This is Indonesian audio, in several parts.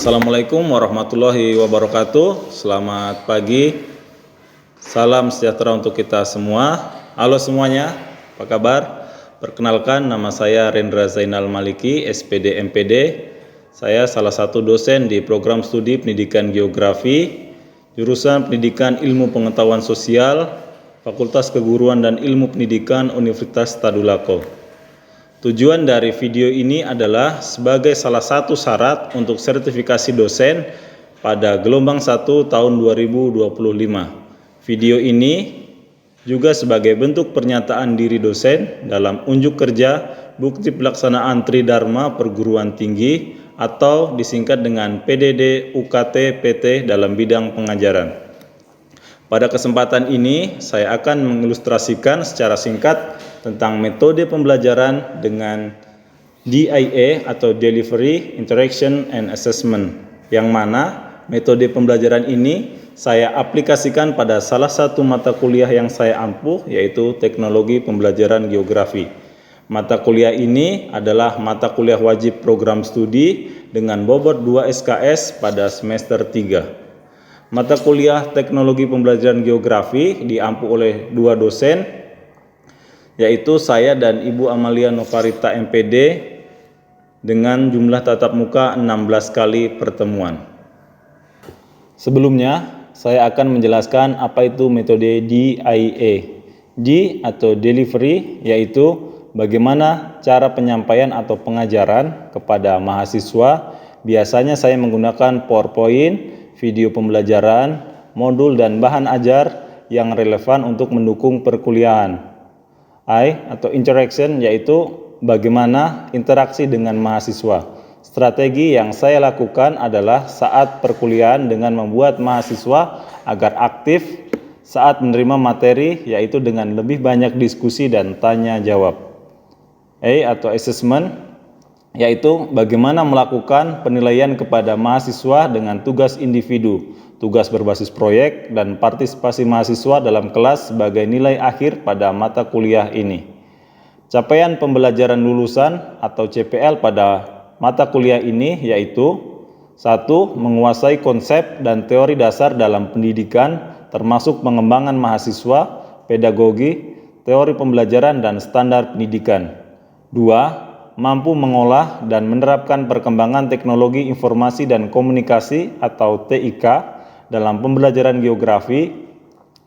Assalamualaikum warahmatullahi wabarakatuh. Selamat pagi. Salam sejahtera untuk kita semua. Halo semuanya, apa kabar? Perkenalkan, nama saya Rendra Zainal Maliki, SPD MPD. Saya salah satu dosen di program studi pendidikan geografi, jurusan pendidikan ilmu pengetahuan sosial, Fakultas Keguruan dan Ilmu Pendidikan Universitas Tadulako. Tujuan dari video ini adalah sebagai salah satu syarat untuk sertifikasi dosen pada gelombang 1 tahun 2025. Video ini juga sebagai bentuk pernyataan diri dosen dalam unjuk kerja bukti pelaksanaan Tridharma Perguruan Tinggi atau disingkat dengan PDD UKT PT dalam bidang pengajaran. Pada kesempatan ini, saya akan mengilustrasikan secara singkat tentang metode pembelajaran dengan DIA atau Delivery, Interaction, and Assessment, yang mana metode pembelajaran ini saya aplikasikan pada salah satu mata kuliah yang saya ampuh, yaitu Teknologi Pembelajaran Geografi. Mata kuliah ini adalah mata kuliah wajib program studi dengan bobot 2 SKS pada semester 3. Mata kuliah Teknologi Pembelajaran Geografi diampu oleh dua dosen, yaitu saya dan Ibu Amalia Novarita MPD dengan jumlah tatap muka 16 kali pertemuan. Sebelumnya, saya akan menjelaskan apa itu metode DIA. D atau Delivery, yaitu bagaimana cara penyampaian atau pengajaran kepada mahasiswa. Biasanya saya menggunakan PowerPoint, video pembelajaran, modul dan bahan ajar yang relevan untuk mendukung perkuliahan. I atau interaction, yaitu bagaimana interaksi dengan mahasiswa. Strategi yang saya lakukan adalah saat perkuliahan dengan membuat mahasiswa agar aktif saat menerima materi, yaitu dengan lebih banyak diskusi dan tanya jawab. A atau assessment, yaitu bagaimana melakukan penilaian kepada mahasiswa dengan tugas individu, tugas berbasis proyek, dan partisipasi mahasiswa dalam kelas sebagai nilai akhir pada mata kuliah ini. Capaian pembelajaran lulusan atau CPL pada mata kuliah ini yaitu 1. Menguasai konsep dan teori dasar dalam pendidikan termasuk pengembangan mahasiswa, pedagogi, teori pembelajaran, dan standar pendidikan. 2. Mampu mengolah dan menerapkan perkembangan teknologi informasi dan komunikasi atau TIK dalam pembelajaran geografi,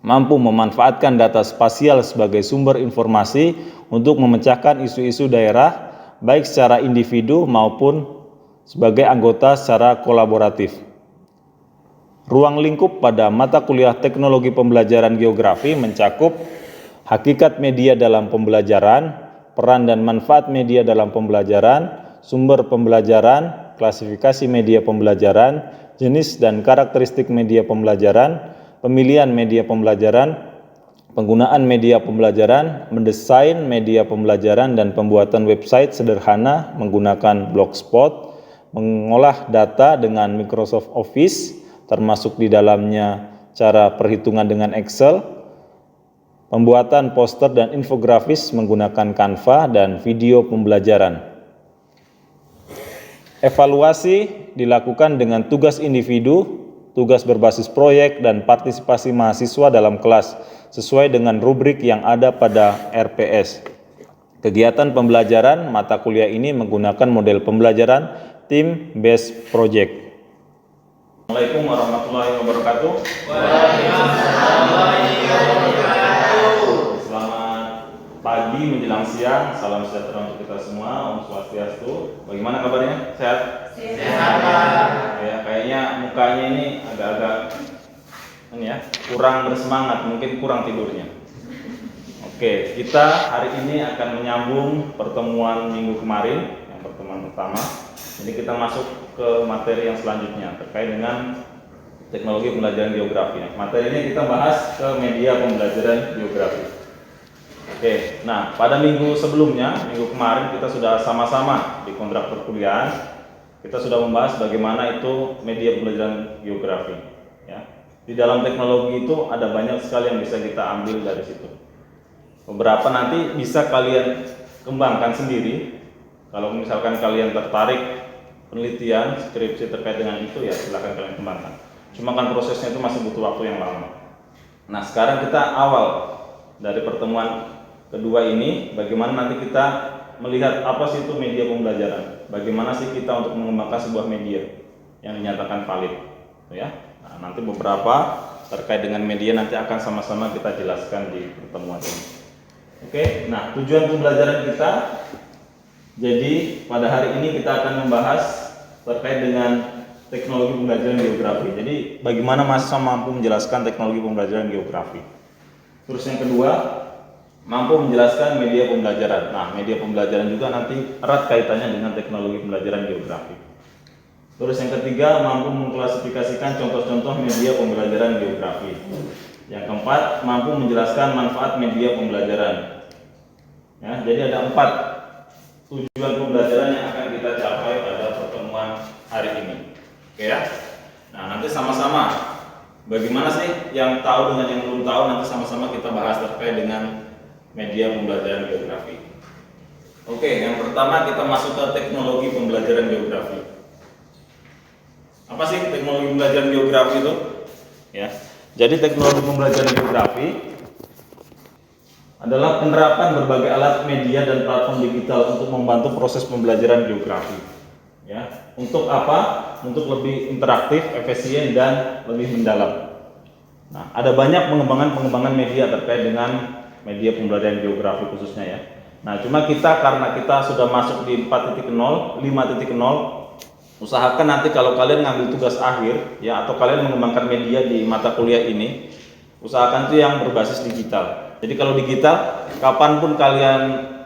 mampu memanfaatkan data spasial sebagai sumber informasi untuk memecahkan isu-isu daerah, baik secara individu maupun sebagai anggota secara kolaboratif. Ruang lingkup pada mata kuliah Teknologi Pembelajaran Geografi mencakup hakikat media dalam pembelajaran, peran dan manfaat media dalam pembelajaran, sumber pembelajaran, klasifikasi media pembelajaran, jenis dan karakteristik media pembelajaran, pemilihan media pembelajaran, penggunaan media pembelajaran, mendesain media pembelajaran dan pembuatan website sederhana menggunakan Blogspot, mengolah data dengan Microsoft Office, termasuk di dalamnya cara perhitungan dengan Excel, pembuatan poster dan infografis menggunakan Canva, dan video pembelajaran. Evaluasi dilakukan dengan tugas individu, tugas berbasis proyek, dan partisipasi mahasiswa dalam kelas sesuai dengan rubrik yang ada pada RPS. Kegiatan pembelajaran mata kuliah ini menggunakan model pembelajaran Team Based Project. Assalamualaikum warahmatullahi wabarakatuh. Waalaikumsalam warahmatullahi wabarakatuh. Pagi menjelang siang, salam sejahtera untuk kita semua, Om Swastiastu. Bagaimana kabarnya? Sehat? Sehat. Ya, kayaknya mukanya ini agak-agak kurang bersemangat, mungkin kurang tidurnya. Oke, kita hari ini akan menyambung pertemuan minggu kemarin, yang pertemuan pertama. Jadi kita masuk ke materi yang selanjutnya terkait dengan teknologi pembelajaran geografi. Materi ini kita bahas ke media pembelajaran geografi. Oke, nah pada minggu sebelumnya, minggu kemarin kita sudah sama-sama di kontrak perkuliahan. Kita sudah membahas bagaimana itu media pembelajaran geografi. Ya. Di dalam teknologi itu ada banyak sekali yang bisa kita ambil dari situ. Beberapa nanti bisa kalian kembangkan sendiri. Kalau misalkan kalian tertarik penelitian, skripsi terkait dengan itu, ya silakan kalian kembangkan. Cuma kan prosesnya itu masih butuh waktu yang lama. Nah, sekarang kita awal dari pertemuan kedua ini, bagaimana nanti kita melihat apa sih itu media pembelajaran, bagaimana sih kita untuk mengembangkan sebuah media yang dinyatakan valid, ya. Nah, nanti beberapa terkait dengan media nanti akan sama-sama kita jelaskan di pertemuan ini. Oke, nah tujuan pembelajaran kita, jadi pada hari ini kita akan membahas terkait dengan teknologi pembelajaran geografi. Jadi bagaimana mahasiswa mampu menjelaskan teknologi pembelajaran geografi. Terus yang kedua, mampu menjelaskan media pembelajaran. Nah, media pembelajaran juga nanti erat kaitannya dengan teknologi pembelajaran geografi. Terus yang ketiga, mampu mengklasifikasikan contoh-contoh media pembelajaran geografi. Yang keempat, mampu menjelaskan manfaat media pembelajaran. Ya, jadi ada 4 tujuan pembelajaran yang akan kita capai pada pertemuan hari ini. Oke ya. Nah, nanti sama-sama bagaimana sih yang tahu dengan yang belum tahu, nanti sama-sama kita bahas terkait dengan media pembelajaran geografi. Oke, yang pertama kita masuk ke teknologi pembelajaran geografi. Apa sih teknologi pembelajaran geografi itu? Ya. Jadi teknologi pembelajaran geografi adalah penerapan berbagai alat media dan platform digital untuk membantu proses pembelajaran geografi. Ya, untuk apa? Untuk lebih interaktif, efisien, dan lebih mendalam. Nah, ada banyak pengembangan media terkait dengan media pembelajaran geografi khususnya ya. Nah, cuma karena kita sudah masuk di 4.0, 5.0, usahakan nanti kalau kalian ngambil tugas akhir ya, atau kalian mengembangkan media di mata kuliah ini, usahakan itu yang berbasis digital. Jadi kalau digital, kapanpun kalian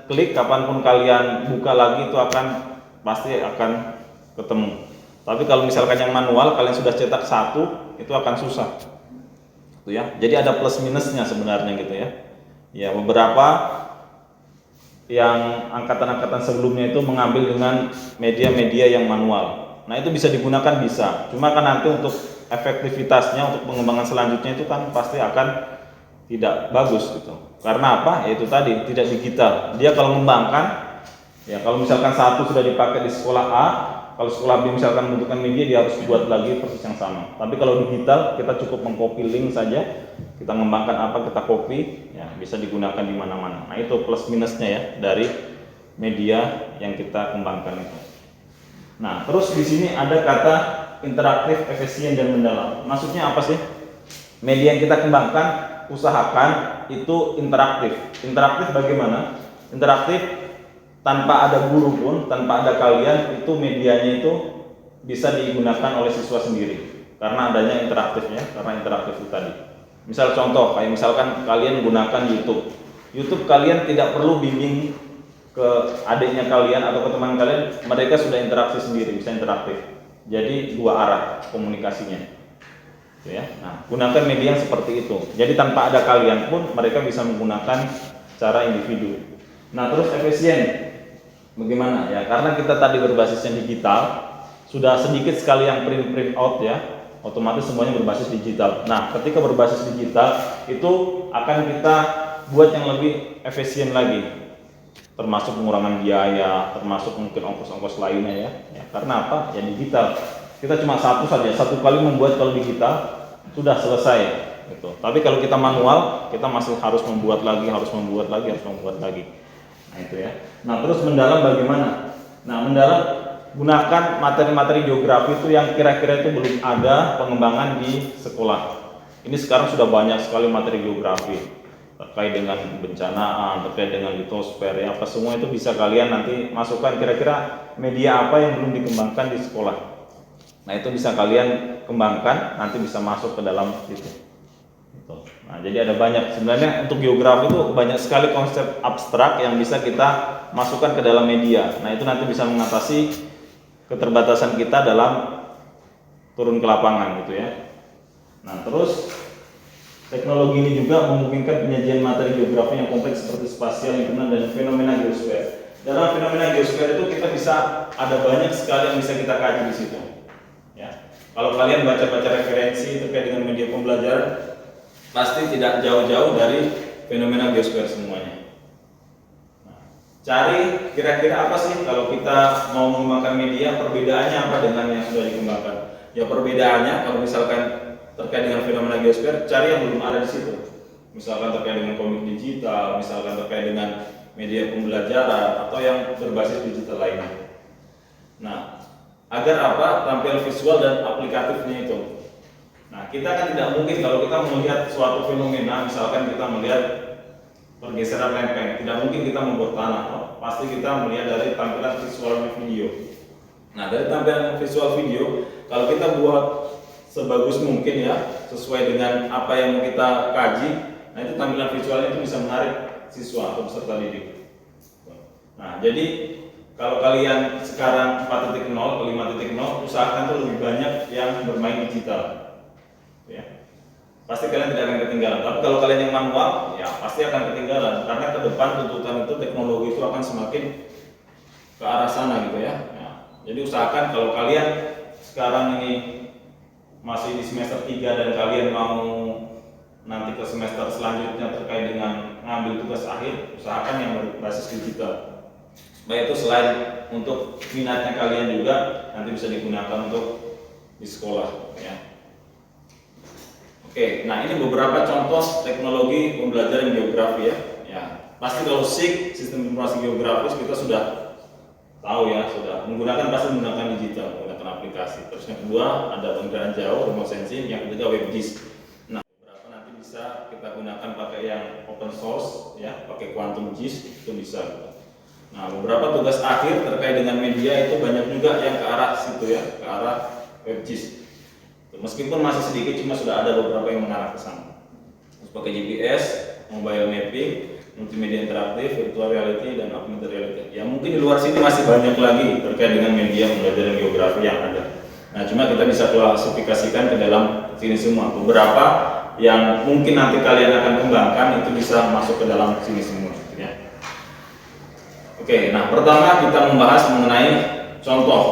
klik, kapanpun kalian buka lagi, itu pasti akan ketemu. Tapi kalau misalkan yang manual, kalian sudah cetak 1, itu akan susah. Itu ya. Jadi ada plus minusnya sebenarnya gitu ya. Ya, beberapa yang angkatan-angkatan sebelumnya itu mengambil dengan media-media yang manual. Nah, itu bisa digunakan, bisa. Cuma kan nanti untuk efektivitasnya, untuk pengembangan selanjutnya itu kan pasti akan tidak bagus gitu. Karena apa? Yaitu tadi tidak digital. Dia kalau mengembangkan, ya kalau misalkan 1 sudah dipakai di sekolah A, kalau sekolah B misalkan membutuhkan media, dia harus buat lagi persis yang sama. Tapi kalau digital, kita cukup mengcopy link saja, kita mengembangkan apa, kita copy, ya bisa digunakan di mana-mana. Nah, itu plus minusnya ya dari media yang kita kembangkan itu. Nah, terus di sini ada kata interaktif, efisien, dan mendalam. Maksudnya apa sih? Media yang kita kembangkan, usahakan itu interaktif. Interaktif bagaimana? Interaktif tanpa ada guru pun, tanpa ada kalian, itu medianya itu bisa digunakan oleh siswa sendiri karena adanya interaktifnya, karena interaktif itu tadi. Misal contoh, kayak misalkan kalian gunakan YouTube kalian tidak perlu bimbing ke adiknya kalian atau ke teman kalian, mereka sudah interaksi sendiri, bisa interaktif. Jadi 2 arah komunikasinya. Ya. Nah, gunakan media yang seperti itu. Jadi tanpa ada kalian pun mereka bisa menggunakan secara individu. Nah, terus efisien bagaimana ya? Karena kita tadi berbasisnya digital, sudah sedikit sekali yang print out ya. Otomatis semuanya berbasis digital. Nah, ketika berbasis digital itu akan kita buat yang lebih efisien lagi, termasuk pengurangan biaya, termasuk mungkin ongkos-ongkos lainnya ya. Karena apa? Ya digital. Kita cuma satu kali membuat, kalau digital sudah selesai gitu. Tapi kalau kita manual, kita masih harus membuat lagi. Nah, itu ya. Nah, terus mendalam bagaimana? Nah, mendalam gunakan materi-materi geografi itu yang kira-kira itu belum ada pengembangan di sekolah. Ini sekarang sudah banyak sekali materi geografi terkait dengan kebencanaan, terkait dengan litosfer ya, apa semua itu bisa kalian nanti masukkan kira-kira media apa yang belum dikembangkan di sekolah. Nah, itu bisa kalian kembangkan, nanti bisa masuk ke dalam situ. Nah, jadi ada banyak, sebenarnya untuk geografi itu banyak sekali konsep abstrak yang bisa kita masukkan ke dalam media. Nah, itu nanti bisa mengatasi keterbatasan kita dalam turun ke lapangan gitu ya. Nah, terus teknologi ini juga memungkinkan penyajian materi geografi yang kompleks seperti spasial, lingkungan, dan fenomena geosfer. Dalam fenomena geosfer itu kita bisa, ada banyak sekali yang bisa kita kaji di situ. Ya. Kalau kalian baca-baca referensi terkait dengan media pembelajaran, pasti tidak jauh-jauh dari fenomena geosfer semuanya. Nah, cari kira-kira apa sih kalau kita mau mengembangkan media, perbedaannya apa dengan yang sudah dikembangkan. Ya perbedaannya kalau misalkan terkait dengan fenomena geosfer, cari yang belum ada di situ. Misalkan terkait dengan komik digital, misalkan terkait dengan media pembelajaran atau yang berbasis digital lainnya. Nah, agar apa? Tampil visual dan aplikatifnya itu. Nah, kita kan tidak mungkin kalau kita melihat suatu fenomena, misalkan kita melihat pergeseran lempeng, tidak mungkin kita membuat tanah, pasti kita melihat dari tampilan visual video. Nah, dari tampilan visual video, kalau kita buat sebagus mungkin ya, sesuai dengan apa yang mau kita kaji, nah itu tampilan visualnya itu bisa menarik siswa atau peserta didik. Nah, jadi kalau kalian sekarang 4.0 ke 5.0, usahakan tuh lebih banyak yang bermain digital. Ya. Pasti kalian tidak akan ketinggalan. Tapi kalau kalian yang manual, ya pasti akan ketinggalan. Karena ke depan tuntutan itu teknologi itu akan semakin ke arah sana gitu ya. Jadi usahakan kalau kalian sekarang ini masih di semester 3 dan kalian mau nanti ke semester selanjutnya terkait dengan ngambil tugas akhir, usahakan yang berbasis digital. Baik itu selain untuk minatnya kalian juga nanti bisa digunakan untuk di sekolah ya. Oke, nah ini beberapa contoh teknologi pembelajaran geografi ya. Ya, pasti kalau SIG, sistem informasi geografis kita sudah tahu ya, sudah pasti menggunakan digital, menggunakan aplikasi. Terus yang kedua ada penginderaan jauh, remote sensing, yang ketiga WebGIS. Nah, beberapa nanti bisa kita gunakan pakai yang open source ya, pakai Quantum GIS itu bisa gitu. Nah, beberapa tugas akhir terkait dengan media itu banyak juga yang ke arah situ ya, ke arah WebGIS. Meskipun masih sedikit, cuma sudah ada beberapa yang mengarah ke sana. Terus pakai GPS, mobile mapping, multimedia interaktif, virtual reality, dan augmented reality. Ya mungkin di luar sini masih banyak lagi terkait dengan media pembelajaran geografi yang ada. Nah, cuma kita bisa klasifikasikan ke dalam sini semua. Beberapa yang mungkin nanti kalian akan kembangkan itu bisa masuk ke dalam sini semua. Ya. Oke, nah pertama kita membahas mengenai contoh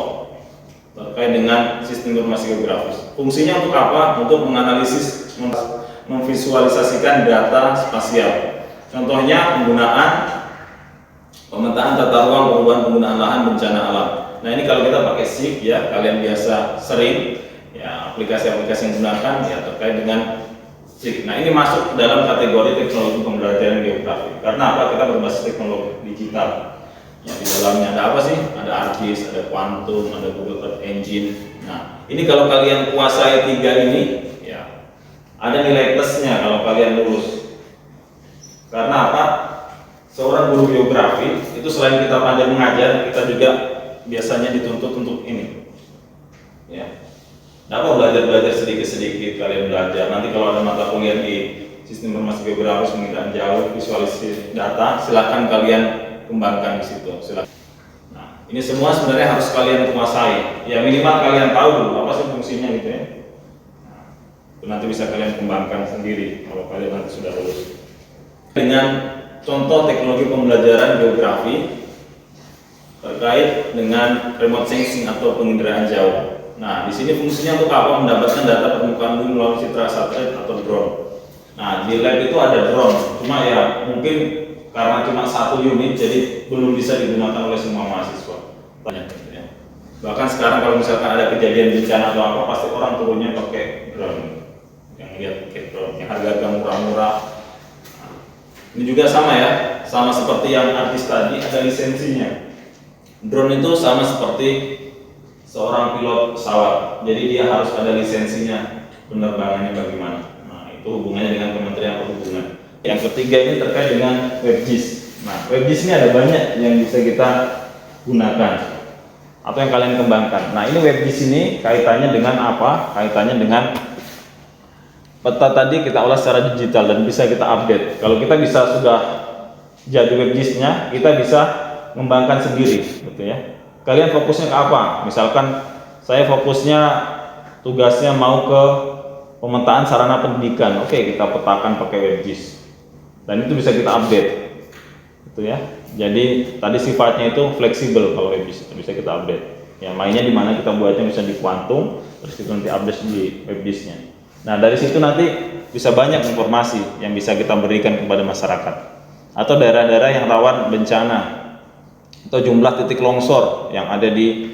terkait dengan sistem informasi geografis. Fungsinya untuk apa? Untuk menganalisis, memvisualisasikan data spasial. Contohnya penggunaan pemetaan tata ruang, perubahan penggunaan lahan, bencana alam. Nah ini kalau kita pakai SIG ya, kalian biasa sering ya aplikasi-aplikasi yang digunakan ya terkait dengan SIG. Nah ini masuk dalam kategori teknologi pembelajaran geografi. Karena apa? Kita berbasis teknologi digital. Ya, di dalamnya ada apa sih? Ada ArcGIS, ada Quantum, ada Google Earth Engine. Nah, ini kalau kalian kuasai 3 ini, ya ada nilai plusnya kalau kalian lulus. Karena apa? Seorang guru geografi itu selain kita pandai mengajar, kita juga biasanya dituntut untuk ini. Ya. Dapat belajar sedikit-sedikit kalian belajar. Nanti kalau ada mata kuliah di sistem informasi geografis pengiraan jauh, visualisasi data, silakan kalian kembangkan di situ. Silakan. Nah, ini semua sebenarnya harus kalian kuasai. Ya minimal kalian tahu dulu apa sih fungsinya gitu ya. Nah, itu nanti bisa kalian kembangkan sendiri kalau kalian nanti sudah lulus. Dengan contoh teknologi pembelajaran geografi terkait dengan remote sensing atau penginderaan jauh. Nah, di sini fungsinya untuk apa? Mendapatkan data permukaan bumi melalui citra satelit atau drone. Nah, di lab itu ada drone, cuma ya mungkin karena cuma 1 unit jadi belum bisa digunakan oleh semua mahasiswa. Ya. Bahkan sekarang kalau misalkan ada kejadian bencana atau apa, pasti orang turunnya pakai drone. Yang lihat pakai drone, yang harga murah-murah. Nah, ini juga sama ya, sama seperti yang artis tadi ada lisensinya. Drone itu sama seperti seorang pilot pesawat, jadi dia harus ada lisensinya penerbangannya bagaimana. Nah, itu hubungannya dengan Kementerian Perhubungan. Yang ketiga ini terkait dengan WebGIS. Nah, WebGIS ini ada banyak yang bisa kita gunakan atau yang kalian kembangkan. Nah, ini WebGIS ini kaitannya dengan apa? Kaitannya dengan peta tadi kita olah secara digital dan bisa kita update. Kalau kita bisa sudah jadi WebGIS-nya, kita bisa mengembangkan sendiri, gitu ya. Kalian fokusnya ke apa? Misalkan saya fokusnya tugasnya mau ke pemetaan sarana pendidikan. Oke, kita petakan pakai WebGIS. Dan itu bisa kita update, gitu ya. Jadi tadi sifatnya itu fleksibel kalau WebGIS itu bisa kita update. Ya mainnya di mana kita buatnya bisa di Quantum, terus kita nanti update di WebGIS-nya. Nah dari situ nanti bisa banyak informasi yang bisa kita berikan kepada masyarakat atau daerah-daerah yang rawan bencana. atau jumlah titik longsor yang ada di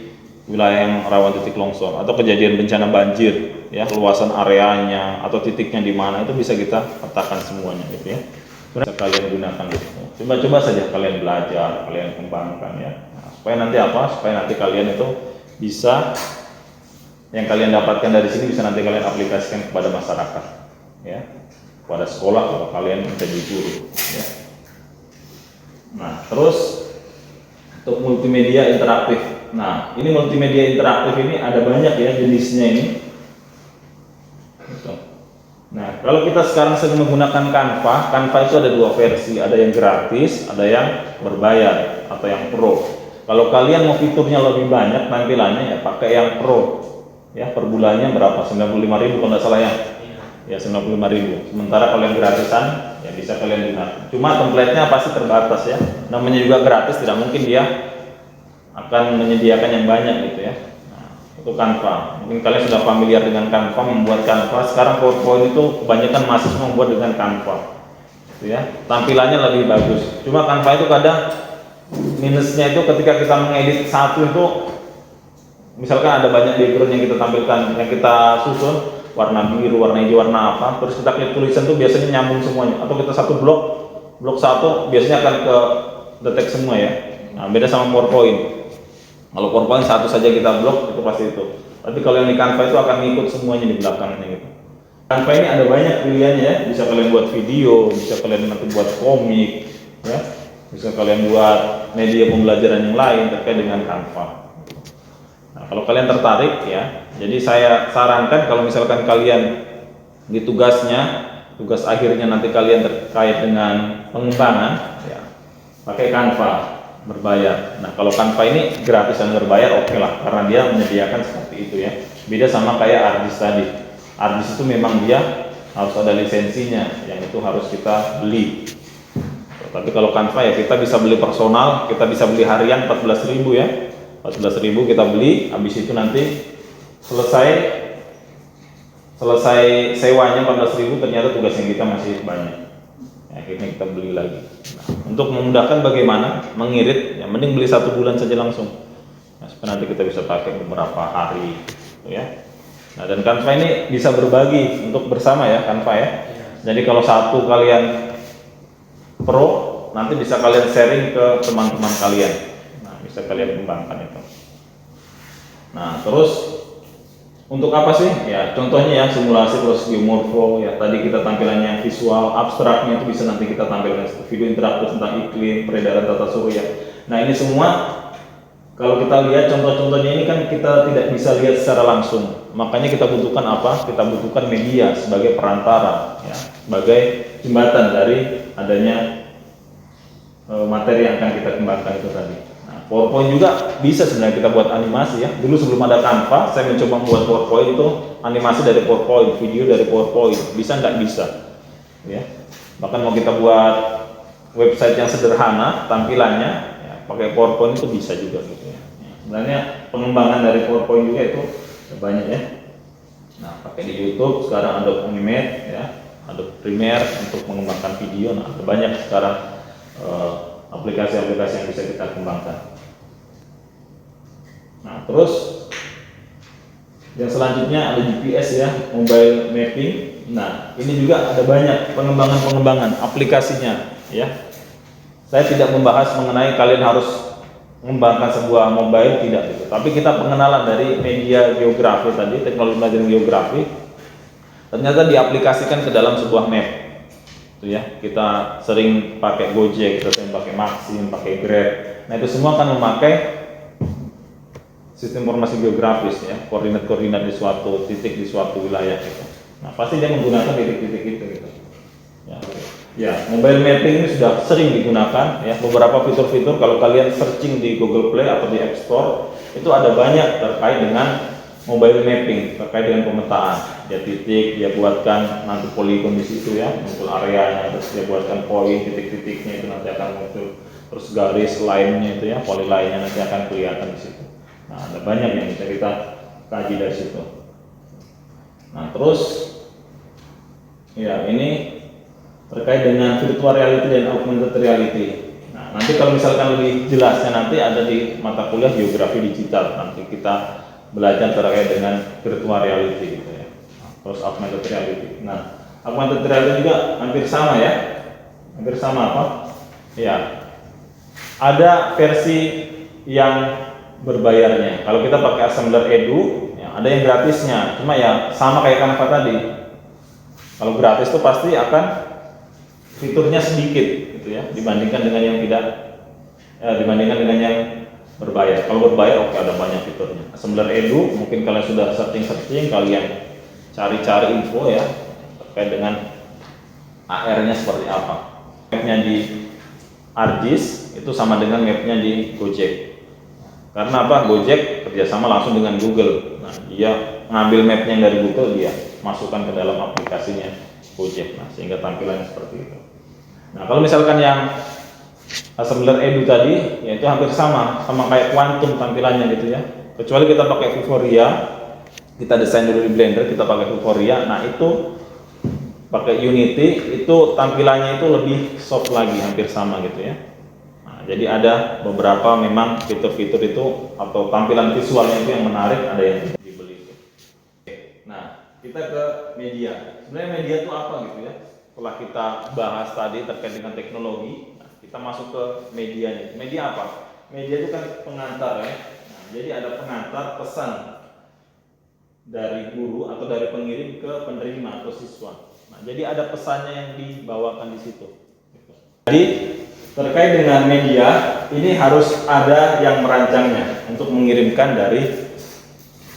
wilayah yang rawan titik longsor, atau kejadian bencana banjir, ya, luasan areanya atau titiknya di mana, itu bisa kita petakan semuanya gitu ya. Bisa kalian gunakan gitu. Coba-coba saja kalian belajar, kalian kembangkan ya. Nah, supaya nanti apa? Supaya nanti kalian itu bisa, yang kalian dapatkan dari sini bisa nanti kalian aplikasikan kepada masyarakat, ya, kepada sekolah kalau kalian menjadi guru, ya. Nah, terus untuk multimedia interaktif. Nah, ini multimedia interaktif ini ada banyak ya jenisnya ini. Gitu. Nah, kalau kita sekarang sering menggunakan Canva, Canva itu ada dua versi, ada yang gratis, ada yang berbayar atau yang pro. Kalau kalian mau fiturnya lebih banyak tampilannya, ya pakai yang pro. Ya, per bulannya berapa? 95.000 kalau nggak salah ya. Ya, 95.000. Sementara kalau yang gratisan ya bisa kalian gunakan. Cuma templatenya pasti terbatas ya. Namanya juga gratis, tidak mungkin dia akan menyediakan yang banyak gitu ya. Itu Canva. Mungkin kalian sudah familiar dengan Canva, membuat Canva. Sekarang PowerPoint itu kebanyakan mahasiswa membuat dengan Canva, gitu ya. Tampilannya lebih bagus. Cuma Canva itu kadang minusnya itu ketika kita mengedit satu itu, misalkan ada banyak background yang kita tampilkan, yang kita susun, warna biru, warna hijau, warna apa, terus kita klik tulisan tuh biasanya nyambung semuanya. Atau kita satu blok satu biasanya akan ke detect semua ya. Nah, beda sama PowerPoint. Kalau PowerPoint satu saja kita blok itu pasti itu. Tapi kalau yang di Canva itu akan ngikut semuanya di belakangnya gitu. Canva ini ada banyak pilihannya ya. Bisa kalian buat video, bisa kalian nanti buat komik, ya. Bisa kalian buat media pembelajaran yang lain terkait dengan Canva. Nah, kalau kalian tertarik ya, jadi saya sarankan kalau misalkan kalian di tugasnya, tugas akhirnya nanti kalian terkait dengan pengembangan, ya, pakai Canva berbayar. Nah, kalau Canva ini gratis dan berbayar oke lah, karena dia menyediakan seperti itu ya. Beda sama kayak Argis tadi. Argis itu memang dia harus ada lisensinya, yang itu harus kita beli. Tapi kalau Canva ya kita bisa beli personal, kita bisa beli harian 14.000 ya. 14.000 kita beli, habis itu nanti selesai sewanya 14.000, ternyata tugas yang kita masih banyak. Akhirnya kita beli lagi. Nah, untuk memudahkan bagaimana mengirit, ya mending beli 1 bulan saja langsung. Nah, supaya nanti kita bisa pakai beberapa hari, gitu ya. Nah, dan Canva ini bisa berbagi untuk bersama ya Canva ya. Jadi kalau satu kalian pro, nanti bisa kalian sharing ke teman-teman kalian. Nah, bisa kalian kembangkan itu. Nah, terus untuk apa sih? Ya, contohnya ya simulasi proses geomorfo ya. Tadi kita tampilannya visual, abstraknya itu bisa nanti kita tampilkan video interaktif tentang iklim, peredaran tata surya. Nah, ini semua kalau kita lihat contoh-contohnya ini kan kita tidak bisa lihat secara langsung. Makanya kita butuhkan apa? Kita butuhkan media sebagai perantara ya, sebagai jembatan dari adanya materi yang akan kita kembangkan itu tadi. PowerPoint juga bisa sebenarnya kita buat animasi ya. Dulu sebelum ada Canva, saya mencoba membuat PowerPoint itu animasi dari PowerPoint, video dari PowerPoint. Bisa nggak bisa? Ya. Bahkan mau kita buat website yang sederhana tampilannya, ya, pakai PowerPoint itu bisa juga gitu ya. Sebenarnya pengembangan dari PowerPoint juga itu banyak ya. Nah, pakai di YouTube sekarang Adobe Animate ya, Adobe Premiere untuk mengembangkan video. Nah, ada banyak sekarang aplikasi-aplikasi yang bisa kita kembangkan. Nah, terus yang selanjutnya ada GPS ya, mobile mapping. Nah, ini juga ada banyak pengembangan aplikasinya ya. Saya tidak membahas mengenai kalian harus mengembangkan sebuah mobile, tidak gitu. Tapi kita pengenalan dari media geografi tadi, teknologi pelajaran geografi, ternyata diaplikasikan ke dalam sebuah map. Itu ya, kita sering pakai Gojek, kita sering pakai Maxim, pakai Grab. Nah, itu semua akan memakai sistem informasi geografis ya, koordinat-koordinat di suatu titik di suatu wilayah gitu. Nah, pasti dia menggunakan titik-titik itu gitu. Ya, mobile mapping ini sudah sering digunakan ya. Beberapa fitur-fitur kalau kalian searching di Google Play atau di App Store itu ada banyak terkait dengan mobile mapping, terkait dengan pemetaan. Dia titik, dia buatkan nanti poligon di situ ya, muncul areanya, terus dia buatkan poin titik-titiknya itu nanti akan muncul, terus garis lainnya itu ya, polyline-nya nanti akan kelihatan di situ. Nah, ada banyak yang bisa kita kaji dari situ. Nah, terus ya ini terkait dengan virtual reality dan augmented reality. Nah, Nah, nanti kalau misalkan lebih jelasnya nanti ada di mata kuliah geografi digital. Nanti kita belajar terkait dengan virtual reality gitu ya. Terus augmented reality. Nah, augmented reality juga hampir sama ya. Hampir sama apa? Ya. Ada versi yang berbayarnya. Kalau kita pakai Assembler Edu, ya, ada yang gratisnya. Cuma ya sama kayak Canva tadi. Kalau gratis itu pasti akan fiturnya sedikit gitu ya, dibandingkan dengan yang tidak, dibandingkan dengan yang berbayar. Kalau berbayar oke, ada banyak fiturnya. Assembler Edu mungkin kalian sudah searching, kalian cari-cari info ya terkait dengan AR-nya seperti apa. Mapnya di ArcGIS itu sama dengan mapnya di Gojek. Karena apa? Gojek kerjasama langsung dengan Google. Nah, dia ngambil mapnya yang dari Google, dia masukkan ke dalam aplikasinya Gojek. Nah, sehingga tampilannya seperti itu. Nah, kalau misalkan yang Assembler Edu tadi, ya itu hampir sama kayak Quantum tampilannya gitu ya. Kecuali kita pakai Vuforia, kita desain dulu di Blender, kita pakai Vuforia. Nah, itu pakai Unity, itu tampilannya itu lebih soft lagi, hampir sama gitu ya. Nah, jadi ada beberapa memang fitur-fitur itu atau tampilan visualnya itu yang menarik, ada yang dibeli. Nah, kita ke media. Sebenarnya media itu apa gitu ya? Setelah kita bahas tadi terkait dengan teknologi, nah, kita masuk ke medianya. Media apa? Media itu kan pengantar ya. Nah, jadi ada pengantar pesan dari guru atau dari pengirim ke penerima atau siswa. Nah, jadi ada pesannya yang dibawakan di situ. Jadi terkait dengan media ini harus ada yang merancangnya untuk mengirimkan dari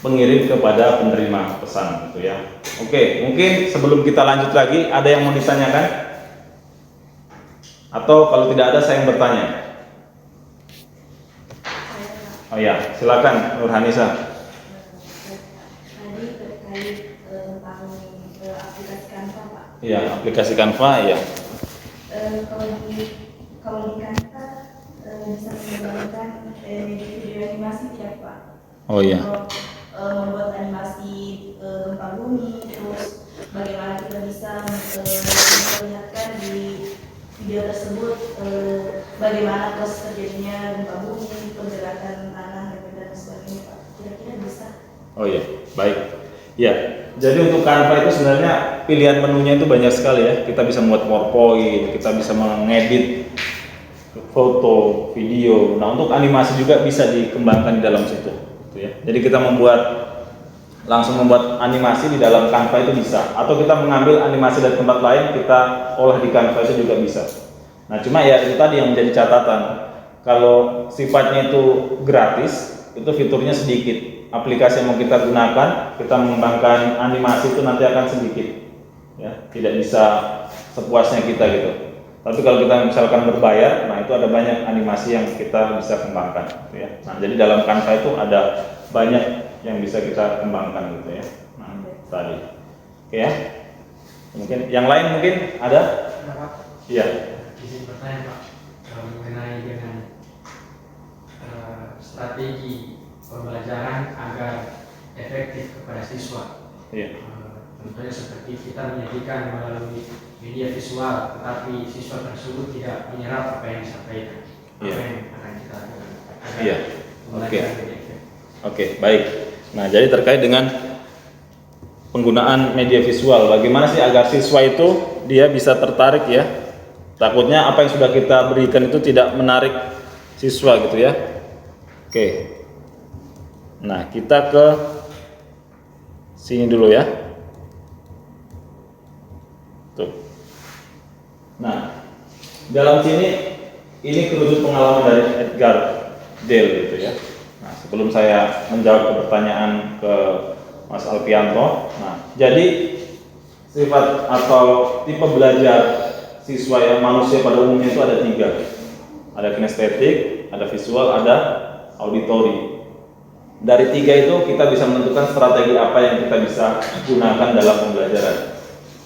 pengirim kepada penerima pesan gitu ya. Oke, mungkin sebelum kita lanjut lagi ada yang mau ditanyakan? Atau kalau tidak ada saya yang bertanya. Oh ya, silakan Nurhanisa. Iya, aplikasi Canva ya. Kalau di Canva bisa menggunakan video animasi tidak Pak? Oh iya. Membuat animasi gempa bumi, terus bagaimana kita bisa memperlihatkan di video tersebut bagaimana proses terjadinya gempa bumi, pergerakan tanah dan sebagainya Pak. Kira-kira bisa? Oh iya, baik. Ya, jadi untuk Canva itu sebenarnya pilihan menunya itu banyak sekali ya. Kita bisa membuat PowerPoint, kita bisa mengedit foto, video. Nah, untuk animasi juga bisa dikembangkan di dalam situ, gitu ya. Jadi kita langsung membuat animasi di dalam Canva itu bisa. Atau kita mengambil animasi dari tempat lain, kita olah di Canva itu juga bisa. Nah, cuma ya itu tadi yang menjadi catatan. Kalau sifatnya itu gratis, itu fiturnya sedikit. Aplikasi yang mau kita gunakan, kita mengembangkan animasi itu nanti akan sedikit, ya, tidak bisa sepuasnya kita gitu. Tapi kalau kita misalkan berbayar, nah itu ada banyak animasi yang kita bisa kembangkan, gitu ya. Nah, jadi dalam Canva itu ada banyak yang bisa kita kembangkan gitu ya. Nah, tadi, oke ya. Mungkin yang lain mungkin ada? Iya. Izin bertanya Pak, mengenai dengan strategi pembelajaran agar efektif kepada siswa. Iya. Tentunya seperti kita menyajikan melalui media visual, tetapi siswa tersebut tidak menyerap apa yang disampaikan. Iya. Apa yang akan kita lakukan? Iya. Oke, baik. Nah, jadi terkait dengan penggunaan media visual, bagaimana sih agar siswa itu dia bisa tertarik ya? Takutnya apa yang sudah kita berikan itu tidak menarik siswa gitu ya. Oke. Nah, kita ke sini dulu ya. Tuh. Nah, dalam sini ini kerucut pengalaman dari Edgar Dale gitu ya. Nah, sebelum saya menjawab ke pertanyaan ke Mas Alfianto, nah, jadi sifat atau tipe belajar siswa yang manusia pada umumnya itu ada 3. Ada kinestetik, ada visual, ada auditori. Dari 3 itu kita bisa menentukan strategi apa yang kita bisa gunakan dalam pembelajaran.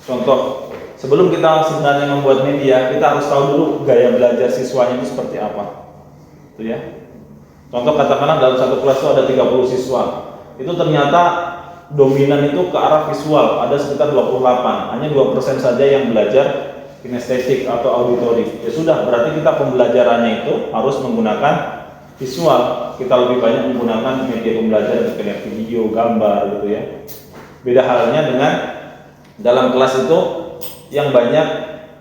Contoh, sebelum kita sebenarnya membuat media, kita harus tahu dulu gaya belajar siswanya itu seperti apa. Itu ya. Contoh katakanlah dalam satu kelas itu ada 30 siswa. Itu ternyata dominan itu ke arah visual, ada sekitar 28. Hanya 2% saja yang belajar kinestetik atau auditory. Ya sudah, berarti kita pembelajarannya itu harus menggunakan visual. Kita lebih banyak menggunakan media pembelajaran seperti video, gambar gitu ya. Beda halnya dengan dalam kelas itu yang banyak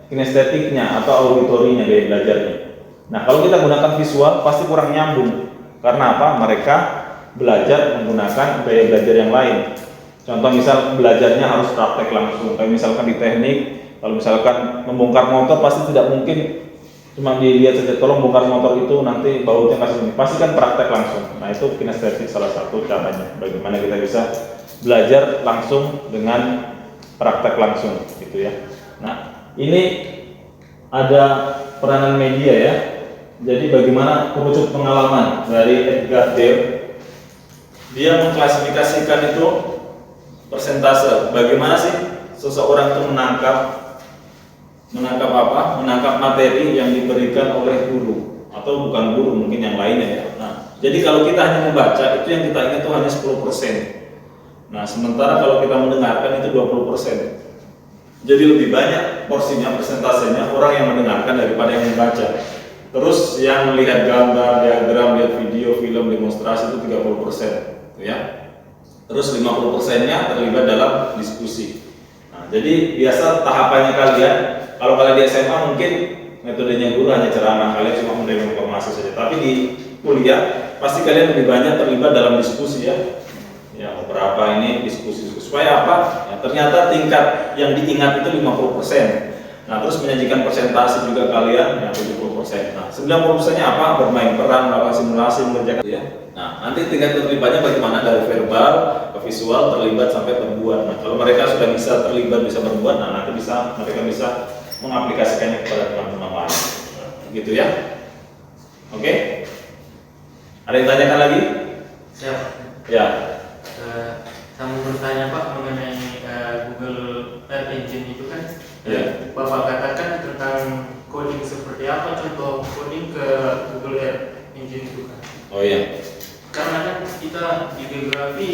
kinestetiknya atau auditorinya gaya belajarnya. Nah, kalau kita gunakan visual pasti kurang nyambung. Karena apa? Mereka belajar menggunakan gaya belajar yang lain. Contoh misal belajarnya harus praktek langsung. Kayak misalkan di teknik, kalau misalkan membongkar motor pasti tidak mungkin cuma dilihat saja, tolong bongkar motor itu nanti bautnya kasih ini. Pasti kan praktek langsung. Nah, itu kinestetik salah satu caranya. Bagaimana kita bisa belajar langsung dengan praktek langsung gitu ya. Nah, ini ada peranan media ya. Jadi bagaimana kerucut pengalaman dari Edgar Dale. Dia mengklasifikasikan itu persentase. Bagaimana sih seseorang itu menangkap apa? Menangkap materi yang diberikan oleh guru atau bukan guru, mungkin yang lainnya ya. Nah, jadi kalau kita hanya membaca, itu yang kita ingat itu hanya 10%. Nah, sementara kalau kita mendengarkan itu 20%. Jadi lebih banyak porsinya, persentasenya orang yang mendengarkan daripada yang membaca. Terus yang melihat gambar, diagram, lihat video, film, demonstrasi itu 30%, gitu ya. Terus 50%-nya terlibat dalam diskusi. Nah, jadi biasa tahapannya kalian, kalau kalian di SMA mungkin metodenya guru hanya ceramah, kalian cuma menerima informasi saja. Tapi di kuliah pasti kalian lebih banyak terlibat dalam diskusi ya. Ya, beberapa ini diskusi supaya apa? Ya, ternyata tingkat yang diingat itu 50%. Nah, terus menyajikan persentase juga kalian yang 70%. Nah, 90%-nya apa? Bermain peran, melakukan simulasi, mengerjakan ya. Nah, nanti tingkat terlibatnya bagaimana dari verbal ke visual, terlibat sampai berbuat. Nah, kalau mereka sudah bisa terlibat, bisa berbuat, nah nanti mereka bisa mengaplikasikannya kepada teman-teman lain. Gitu ya. Oke? Ada yang tanyakan lagi? Siap. Ya. Saya mau bertanya Pak mengenai Google Earth Engine itu kan. Ya. Bapak katakan tentang coding seperti apa, contoh coding ke Google Earth Engine itu kan. Oh iya. Karena kan kita di geografi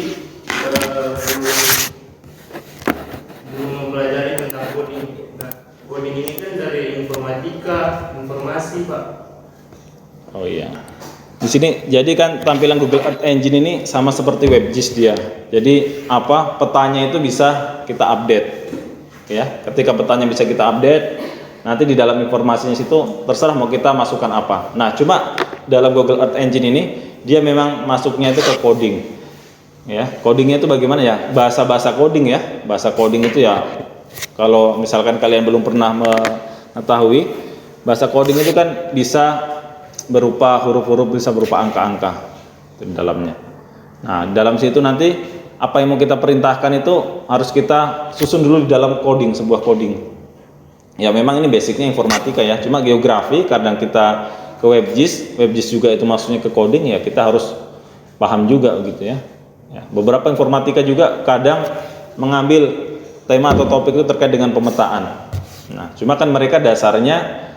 belum mempelajari tentang coding. Nah, coding ini kan dari informatika, informasi Pak. Oh iya. Di sini jadi kan tampilan Google Earth Engine ini sama seperti WebGIS dia. Jadi apa? Petanya itu bisa kita update. Ya, ketika petanya bisa kita update, nanti di dalam informasinya situ terserah mau kita masukkan apa. Nah, cuma dalam Google Earth Engine ini dia memang masuknya itu ke coding. Ya, codingnya itu bagaimana ya? Bahasa-bahasa coding ya. Bahasa coding itu ya kalau misalkan kalian belum pernah mengetahui, bahasa coding itu kan bisa berupa huruf-huruf, bisa berupa angka-angka di dalamnya. Nah, dalam situ nanti apa yang mau kita perintahkan itu harus kita susun dulu di dalam coding, sebuah coding. Ya memang ini basicnya informatika ya. Cuma geografi kadang kita ke WebGIS juga itu maksudnya ke coding ya, kita harus paham juga gitu ya. Ya, beberapa informatika juga kadang mengambil tema atau topik itu terkait dengan pemetaan. Nah, cuma kan mereka dasarnya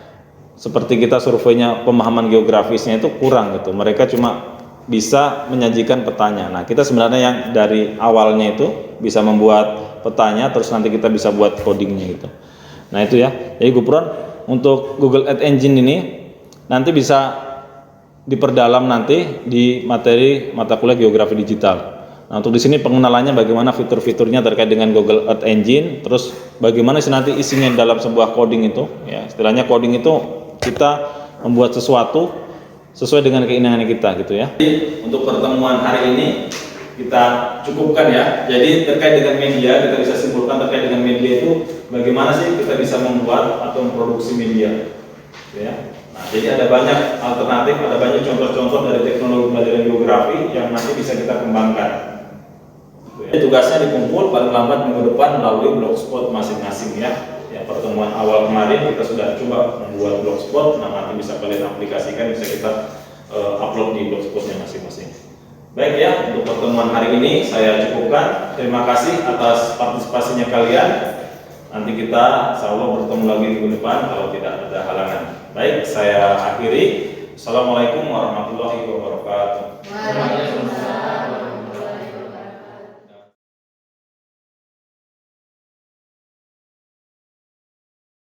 seperti kita surveinya pemahaman geografisnya itu kurang gitu. Mereka cuma bisa menyajikan petanya. Nah, kita sebenarnya yang dari awalnya itu bisa membuat petanya, terus nanti kita bisa buat codingnya gitu. Nah, itu ya. Jadi Gupron untuk Google Earth Engine ini nanti bisa diperdalam nanti di materi mata kuliah geografi digital. Nah, untuk di sini pengenalannya bagaimana fitur-fiturnya terkait dengan Google Earth Engine, terus bagaimana sih nanti isinya dalam sebuah coding itu. Ya, istilahnya coding itu kita membuat sesuatu sesuai dengan keinginan kita gitu ya. Jadi untuk pertemuan hari ini kita cukupkan ya. Jadi terkait dengan media kita bisa simpulkan terkait dengan media itu bagaimana sih kita bisa membuat atau memproduksi media, ya. Nah, jadi ada banyak alternatif, ada banyak contoh-contoh dari teknologi pembelajaran geografi yang nanti bisa kita kembangkan. Jadi tugasnya dikumpul paling lambat minggu depan melalui blogspot masing-masing ya. Ya, pertemuan awal kemarin kita sudah coba membuat blogspot, nah nanti bisa kalian aplikasikan, bisa kita upload di blogspotnya masing-masing. Baik ya, untuk pertemuan hari ini saya cukupkan. Terima kasih atas partisipasinya kalian. Nanti kita insya Allah bertemu lagi minggu depan kalau tidak ada halangan. Baik, saya akhiri. Assalamualaikum warahmatullahi wabarakatuh. Waalaikumsalam.